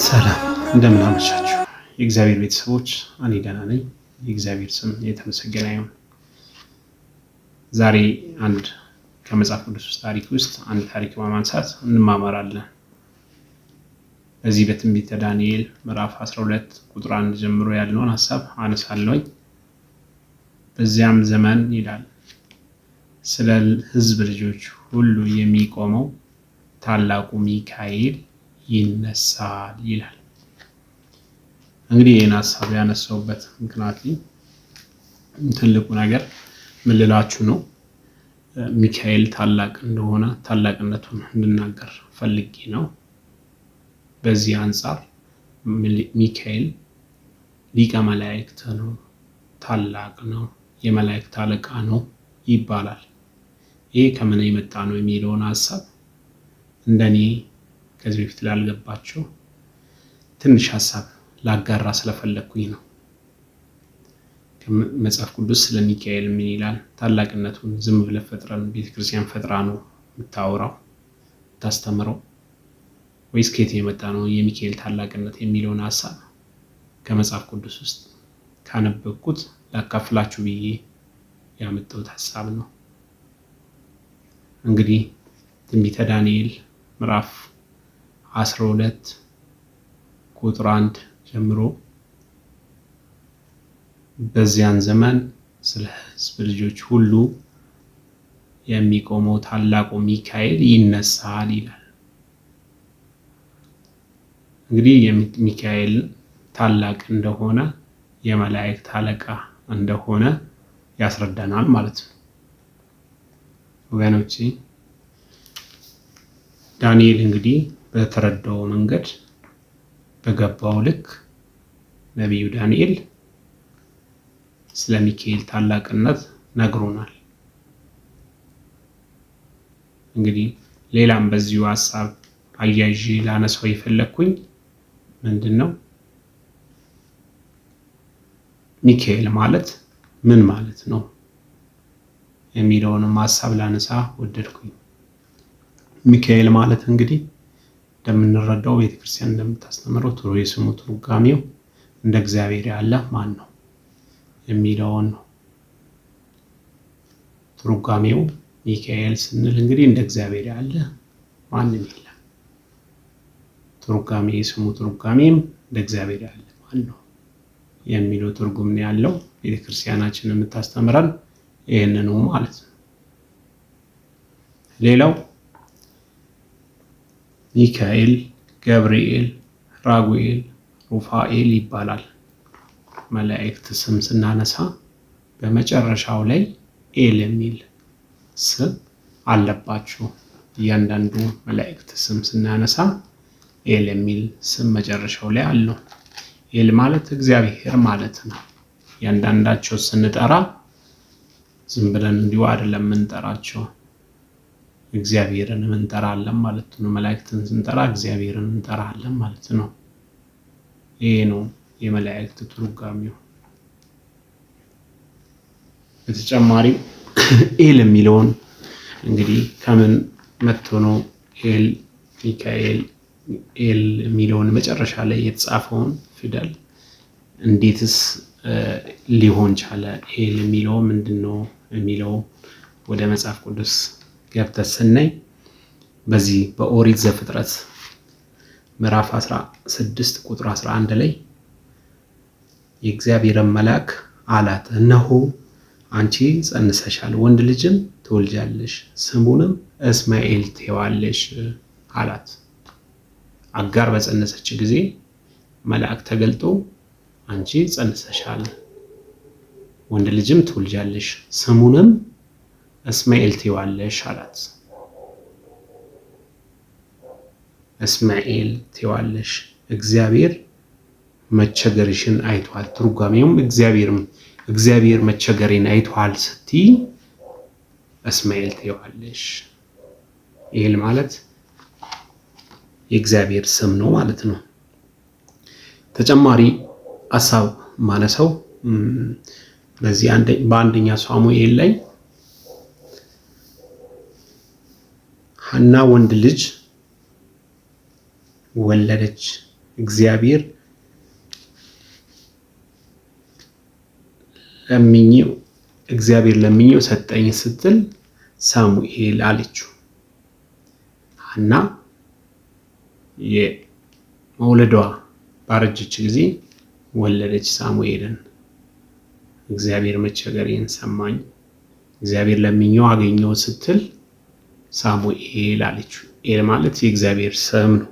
ሰላም እንደምን አመሻችሁ የእግዚአብሔር ቤተሰቦች፣ እኔ ደህና ነኝ። የእግዚአብሔር ስም የተመሰገነ ይሁን። ዛሬ አንድ ከመጽሐፍ ቅዱስ ታሪክ ውስጥ አንድ ታሪክ በማንሳት እንማማራለን። በዚህ በትንቢተ ዳንኤል ምዕራፍ 12 ቁጥር 1 ጀምሮ ያለውን ሐሳብ አነሳለሁ። በዚያም ዘመን ይላል ስለ ሕዝብ ልጆች ሁሉ የሚቆመው ታላቁ ሚካኤል ይነሳል ይላል። እንግዲህ ይህን ሐሳብ ያነሳውበት ምክንያት ትልቁ ነገር ምን ልላችሁ ነው፣ ሚካኤል ታላቅ እንደሆነ ታላቅነቱን እንድናገር ፈልጌ ነው። በዚህ አንጻር ሚካኤል ሊቀ መላእክት ነው፣ ታላቅ ነው፣ የመላእክት አለቃ ነው ይባላል። ይሄ ከምን የመጣ ነው የሚለውን ሐሳብ እንደኔ ከዚህ በፊት ላልገባቸው ትንሽ ሐሳብ ላጋራ ስለፈለኩኝ ነው። መጽሐፍ ቅዱስ ስለ ሚካኤል ምን ይላል? ታላቅነቱን ዝም ብለህ ፈጥረን ቤተክርስቲያን ፈጥራ ነው የምታወራው የምታስተምረው፣ ወይስ ከየት የመጣ ነው የሚካኤል ታላቅነት የሚለውን ሐሳብ ከመጽሐፍ ቅዱስ ውስጥ ካነበብኩት ላካፍላችሁ ብዬ ያመጣሁት ሐሳብ ነው። እንግዲህ ትንቢተ ዳንኤል ምዕራፍ 12 ቁጥር 1 ጀምሮ በዚያን ዘመን ስለ ሕዝብ ልጆች ሁሉ የሚቆመው ታላቁ ሚካኤል ይነሳል ይላል። እንግዲህ ሚካኤል ታላቅ እንደሆነ የመላእክት አለቃ እንደሆነ ያስረዳናል ማለት ነው። ወገኖቼ ዳንኤል እንግዲህ በተረዳው መንገድ በገባው ልክ ነቢዩ ዳንኤል ስለ ሚካኤል ታላቅነት ነግሮናል። እንግዲህ ሌላም በዚሁ ሐሳብ አያይዤ ላነሳው የፈለኩኝ ምንድነው፣ ሚካኤል ማለት ምን ማለት ነው የሚለውንም ሐሳብ ላነሳ ወደድኩኝ። ሚካኤል ማለት እንግዲህ እንደምንረዳው ቤተክርስቲያን እንደምታስተምረው የስሙ ትርጓሜው እንደ እግዚአብሔር ያለ ማን ነው የሚለውን ነው። ትርጓሜው ሚካኤል ስንል እንግዲህ እንደ እግዚአብሔር ያለ ማንም የለም። ትርጓሜ የስሙ ትርጓሜም እንደ እግዚአብሔር ያለ ማን ነው የሚለው ትርጉም ነው ያለው። ቤተክርስቲያናችን የምታስተምረን ይሄንን ነው ማለት ነው። ሌላው ሚካኤል፣ ገብርኤል፣ ራጉኤል፣ ሩፋኤል ይባላል። መላእክት ስም ስናነሳ በመጨረሻው ላይ ኤል የሚል ስም አለባቸው። እያንዳንዱ መላእክት ስም ስናነሳ ኤል የሚል ስም መጨረሻው ላይ አለው። ኤል ማለት እግዚአብሔር ማለት ነው። እያንዳንዳቸው ስንጠራ ዝም ብለን እንዲሁ አይደለም የምንጠራቸው፣ እግዚአብሔርን እንጠራለን ማለት ነው። መላእክትን ስንጠራ እግዚአብሔርን እንጠራለን ማለት ነው። ይሄ ነው የመላእክት ትርጓሜው። በተጨማሪ ኤል የሚለውን እንግዲህ ከምን መጥቶ ነው ኤል ሚካኤል ኤል የሚለውን መጨረሻ ላይ የተጻፈውን ፊደል እንዴትስ ሊሆን ቻለ? ኤል የሚለው ምንድነው የሚለው ወደ መጽሐፍ ቅዱስ ገብተን ስናይ በዚህ በኦሪት ዘፍጥረት ምዕራፍ 16 ቁጥር 11 ላይ የእግዚአብሔር መልአክ አላት፣ እነሆ አንቺ ጸንሰሻል፣ ወንድ ልጅም ትወልጃለሽ፣ ስሙንም እስማኤል ትይዋለሽ አላት። አጋር በጸነሰች ጊዜ መልአክ ተገልጦ አንቺ ጸንሰሻል፣ ወንድ ልጅም ትወልጃለሽ፣ ስሙንም እስማኤል ትይዋለሽ አላት። እስማኤል ትይዋለሽ፣ እግዚአብሔር መቸገርሽን አይቷል። ትርጓሜውም እግዚአብሔር መቸገሬን አይቷል ስትይ እስማኤል ትይዋለሽ። ኤል ማለት የእግዚአብሔር ስም ነው ማለት ነው። ተጨማሪ ሐሳብ ማነሳው በዚህ በአንደኛ ሳሙኤል ላይ ሐና ወንድ ልጅ ወለደች። እግዚአብሔር ለምኜው ሰጠኝ ስትል ሳሙኤል አለችው። ሐና የመውለዷ ባረጀች ጊዜ ወለደች ሳሙኤልን። እግዚአብሔር መቸገሬን ሰማኝ፣ እግዚአብሔር ለምኜው አገኘው ስትል ሳሙኤል አለችው። ኤል ማለት የእግዚአብሔር ስም ነው።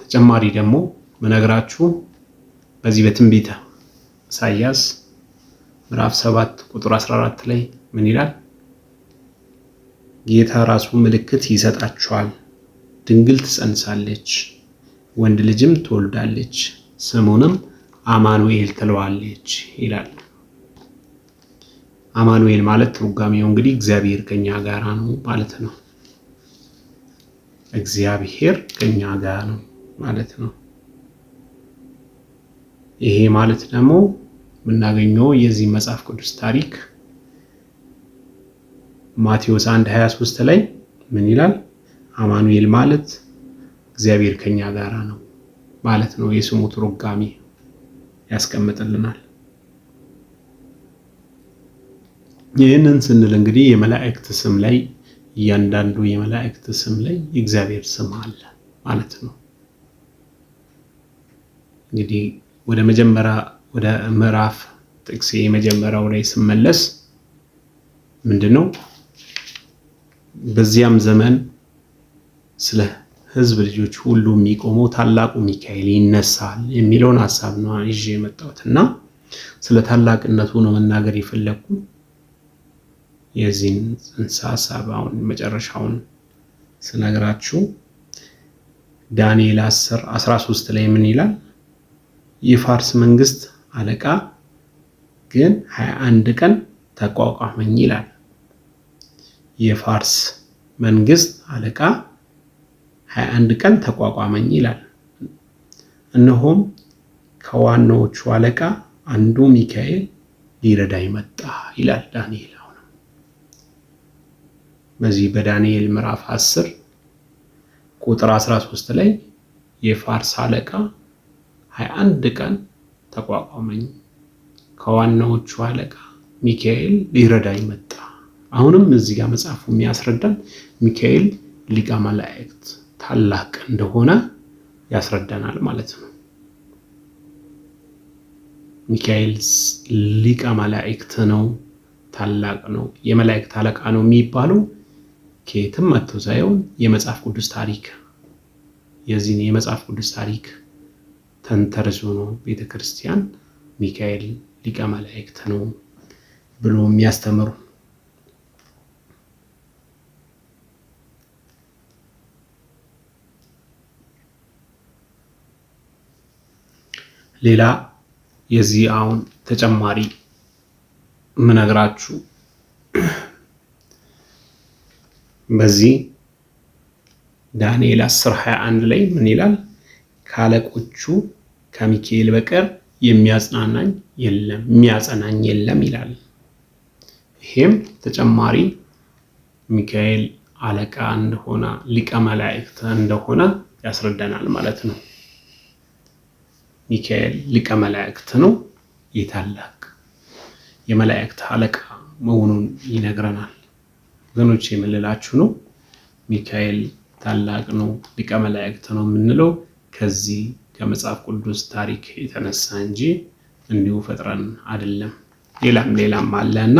ተጨማሪ ደግሞ መነግራችሁ በዚህ በትንቢተ ኢሳይያስ ምዕራፍ 7 ቁጥር 14 ላይ ምን ይላል? ጌታ ራሱ ምልክት ይሰጣችኋል፣ ድንግል ትጸንሳለች፣ ወንድ ልጅም ትወልዳለች፣ ስሙንም አማኑኤል ትለዋለች ይላል። አማኑኤል ማለት ትርጓሜው እንግዲህ እግዚአብሔር ከኛ ጋር ነው ማለት ነው። እግዚአብሔር ከኛ ጋር ነው ማለት ነው። ይሄ ማለት ደግሞ የምናገኘው የዚህ መጽሐፍ ቅዱስ ታሪክ ማቴዎስ 1:23 ላይ ምን ይላል? አማኑኤል ማለት እግዚአብሔር ከኛ ጋር ነው ማለት ነው። የስሙ ትርጓሜ ያስቀምጥልናል። ይህንን ስንል እንግዲህ የመላእክት ስም ላይ እያንዳንዱ የመላእክት ስም ላይ የእግዚአብሔር ስም አለ ማለት ነው። እንግዲህ ወደ ምዕራፍ ጥቅሴ የመጀመሪያው ላይ ስመለስ ምንድነው በዚያም ዘመን ስለ ሕዝብ ልጆች ሁሉ የሚቆመው ታላቁ ሚካኤል ይነሳል የሚለውን ሐሳብ ነው ይዤ የመጣሁት እና ስለ ታላቅነቱ ነው መናገር የፈለኩት። የዚህን ጽንሰ ሐሳብ አሁን መጨረሻውን ስነግራችሁ ዳንኤል 10:13 ላይ ምን ይላል? የፋርስ መንግስት አለቃ ግን 21 ቀን ተቋቋመኝ ይላል። የፋርስ መንግስት አለቃ 21 ቀን ተቋቋመኝ ይላል። እነሆም ከዋናዎቹ አለቃ አንዱ ሚካኤል ሊረዳኝ መጣ ይላል ዳንኤል። አሁን በዚህ በዳንኤል ምዕራፍ 10 ቁጥር 13 ላይ የፋርስ አለቃ 21 ቀን ተቋቋመኝ፣ ከዋናዎቹ አለቃ ሚካኤል ሊረዳኝ መጣ። አሁንም እዚህ ጋር መጽሐፉ የሚያስረዳን ሚካኤል ሊቀ መላእክት ታላቅ እንደሆነ ያስረዳናል ማለት ነው። ሚካኤል ሊቀ መላእክት ነው፣ ታላቅ ነው፣ የመላእክት አለቃ ነው የሚባለው ከየትም መጥቶ ሳይሆን የመጽሐፍ ቅዱስ ታሪክ የዚህን የመጽሐፍ ቅዱስ ታሪክ ተንተርሶ ነው ቤተክርስቲያን ሚካኤል ሊቀ መላእክት ነው ብሎ የሚያስተምሩ። ሌላ የዚህ አሁን ተጨማሪ ምነግራችሁ በዚህ ዳንኤል 10:21 ላይ ምን ይላል? ካለቆቹ ከሚካኤል በቀር የሚያጽናናኝ የለም የሚያጸናኝ የለም ይላል። ይሄም ተጨማሪ ሚካኤል አለቃ እንደሆነ ሊቀ መላእክት እንደሆነ ያስረዳናል ማለት ነው። ሚካኤል ሊቀ መላእክት ነው፣ የታላቅ የመላእክት አለቃ መሆኑን ይነግረናል። ወገኖች የምንላችሁ ነው ሚካኤል ታላቅ ነው ሊቀ መላእክት ነው የምንለው ከዚህ ከመጽሐፍ ቅዱስ ታሪክ የተነሳ እንጂ እንዲሁ ፈጥረን አይደለም። ሌላም አለና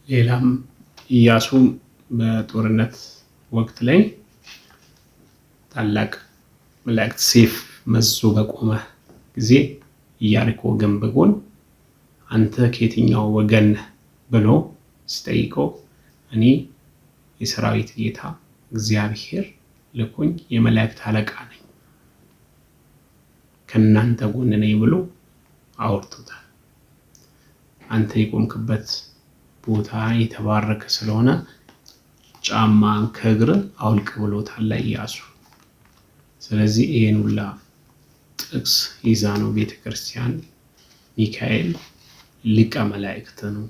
ሌላም ኢያሱ በጦርነት ወቅት ላይ ታላቅ መላእክት ሰይፍ መዞ በቆመ ጊዜ ኢያሪኮ ግንብ ጎን አንተ ከየትኛው ወገን ብሎ ሲጠይቀው እኔ የሰራዊት ጌታ እግዚአብሔር ልኮኝ የመላእክት አለቃ ነኝ ከእናንተ ጎን ነኝ ብሎ አውርቶታል። አንተ የቆምክበት ቦታ የተባረከ ስለሆነ ጫማን ከእግር አውልቅ ብሎታል ኢያሱ። ስለዚህ ይሄን ሁላ ጥቅስ ይዛ ነው ቤተክርስቲያን ሚካኤል ሊቀ መላእክት ነው፣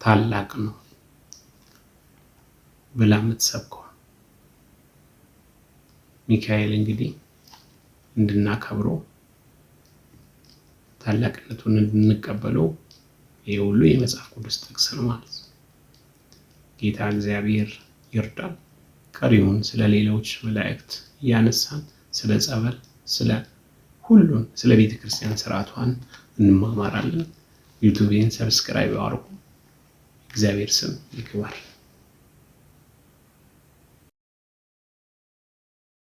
ታላቅ ነው ብላ የምትሰብከው። ሚካኤል እንግዲህ እንድናከብረው ታላቅነቱን እንድንቀበለው ይሄ ሁሉ የመጽሐፍ ቅዱስ ጥቅስ ነው ማለት ነው። ጌታ እግዚአብሔር ይርዳል። ቀሪውን ስለ ሌሎች መላእክት እያነሳን ስለ ጸበል፣ ስለ ሁሉን ስለ ቤተክርስቲያን ስርዓቷን እንማማራለን። ዩቲዩብን ሰብስክራይብ አድርጉ። እግዚአብሔር ስም ይክበር።